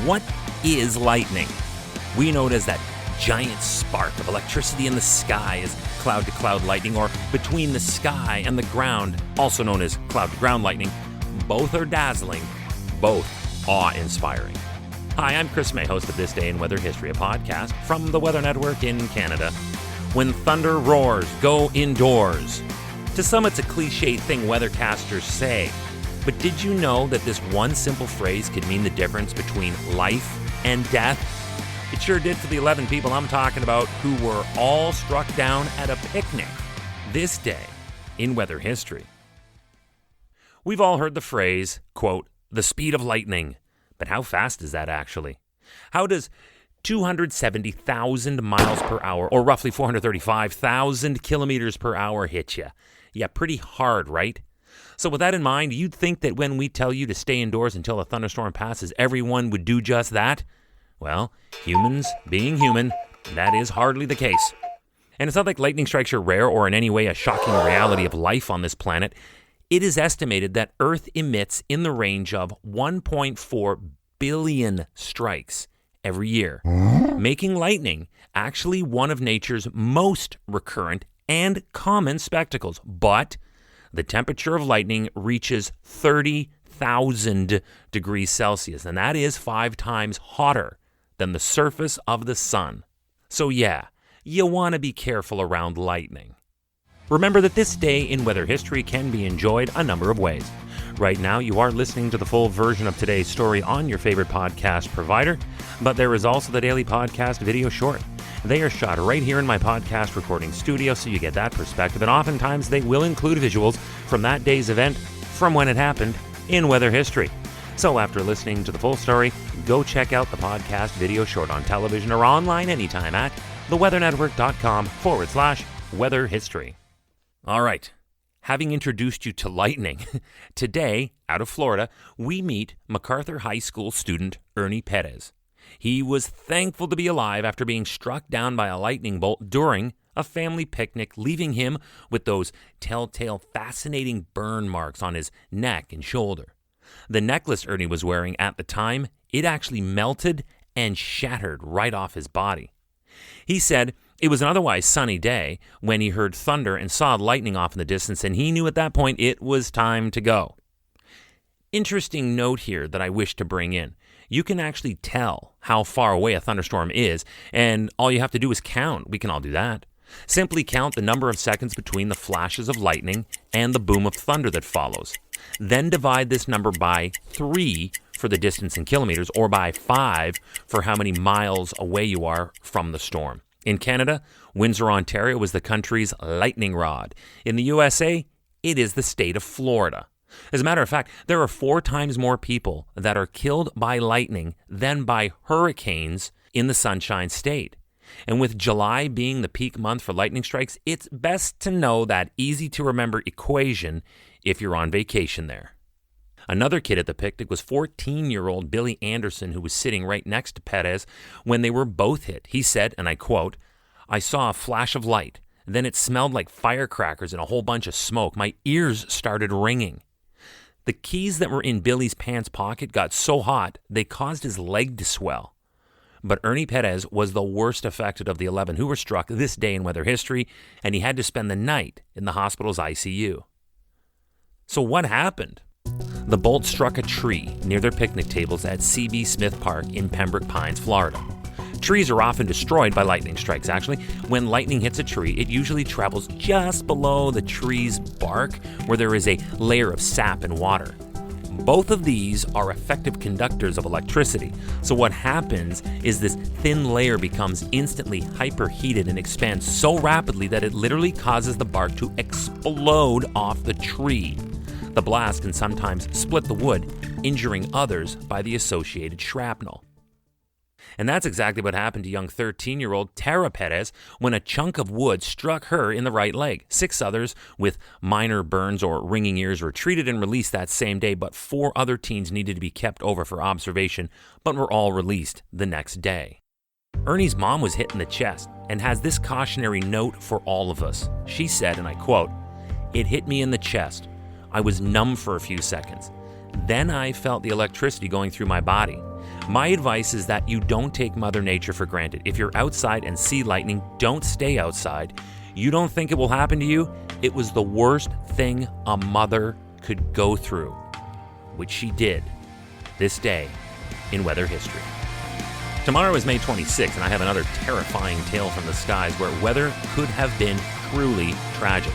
What is lightning? We know it as that giant spark of electricity in the sky as cloud-to-cloud lightning, or between the sky and the ground, also known as cloud-to-ground lightning. Both are dazzling, both awe-inspiring. Hi, I'm Chris May, host of This Day in Weather History, a podcast from the Weather Network in Canada. When thunder roars, go indoors. To some, it's a cliched thing weathercasters say, but did you know that this one simple phrase could mean the difference between life and death? It sure did for the 11 people I'm talking about who were all struck down at a picnic this day in weather history. We've all heard the phrase, quote, the speed of lightning. But how fast is that actually? How does 270,000 miles per hour, or roughly 435,000 kilometers per hour, hit you? Yeah, pretty hard, right? So with that in mind, you'd think that when we tell you to stay indoors until a thunderstorm passes, everyone would do just that? Well, humans being human, that is hardly the case. And it's not like lightning strikes are rare or in any way a shocking reality of life on this planet. It is estimated that Earth emits in the range of 1.4 billion strikes every year, making lightning actually one of nature's most recurrent and common spectacles. But the temperature of lightning reaches 30,000 degrees Celsius, and that is 5 times hotter than the surface of the sun. So yeah, you want to be careful around lightning. Remember that this day in weather history can be enjoyed a number of ways. Right now, you are listening to the full version of today's story on your favorite podcast provider, but there is also the daily podcast video short. They are shot right here in my podcast recording studio, so you get that perspective, and oftentimes they will include visuals from that day's event from when it happened in weather history. So after listening to the full story, go check out the podcast video short on television or online anytime at theweathernetwork.com/weather history. All right, having introduced you to lightning, today, out of Florida, we meet MacArthur High School student Ernie Perez. He was thankful to be alive after being struck down by a lightning bolt during a family picnic, leaving him with those telltale, fascinating burn marks on his neck and shoulder. The necklace Ernie was wearing at the time, it actually melted and shattered right off his body. He said it was an otherwise sunny day when he heard thunder and saw lightning off in the distance, and he knew at that point it was time to go. Interesting note here that I wish to bring in. You can actually tell how far away a thunderstorm is, and all you have to do is count. We can all do that. Simply count the number of seconds between the flashes of lightning and the boom of thunder that follows. Then divide this number by 3 for the distance in kilometers, or by 5 for how many miles away you are from the storm. In Canada, Windsor, Ontario is the country's lightning rod. In the USA, it is the state of Florida. As a matter of fact, there are 4 times more people that are killed by lightning than by hurricanes in the Sunshine State. And with July being the peak month for lightning strikes, it's best to know that easy-to-remember equation if you're on vacation there. Another kid at the picnic was 14-year-old Billy Anderson, who was sitting right next to Perez when they were both hit. He said, and I quote, "I saw a flash of light. Then it smelled like firecrackers and a whole bunch of smoke. My ears started ringing." The keys that were in Billy's pants pocket got so hot, they caused his leg to swell. But Ernie Perez was the worst affected of the 11 who were struck this day in weather history, and he had to spend the night in the hospital's ICU. So what happened? The bolt struck a tree near their picnic tables at C.B. Smith Park in Pembroke Pines, Florida. Trees are often destroyed by lightning strikes, actually. When lightning hits a tree, it usually travels just below the tree's bark, where there is a layer of sap and water. Both of these are effective conductors of electricity. So what happens is this thin layer becomes instantly hyperheated and expands so rapidly that it literally causes the bark to explode off the tree. The blast can sometimes split the wood, injuring others by the associated shrapnel. And that's exactly what happened to young 13-year-old Tara Perez when a chunk of wood struck her in the right leg. 6 others with minor burns or ringing ears were treated and released that same day, but 4 other teens needed to be kept over for observation, but were all released the next day. Ernie's mom was hit in the chest and has this cautionary note for all of us. She said, and I quote, "It hit me in the chest. I was numb for a few seconds. Then I felt the electricity going through my body. My advice is that you don't take Mother Nature for granted. If you're outside and see lightning, don't stay outside. You don't think it will happen to you? It was the worst thing a mother could go through, which she did this day in weather history. Tomorrow is May 26th, and I have another terrifying tale from the skies where weather could have been truly tragic.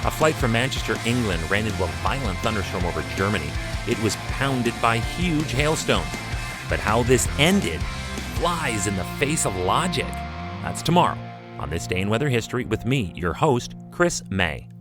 A flight from Manchester, England ran into a violent thunderstorm over Germany. It was pounded by huge hailstones. But how this ended flies in the face of logic. That's tomorrow on This Day in Weather History with me, your host, Chris May.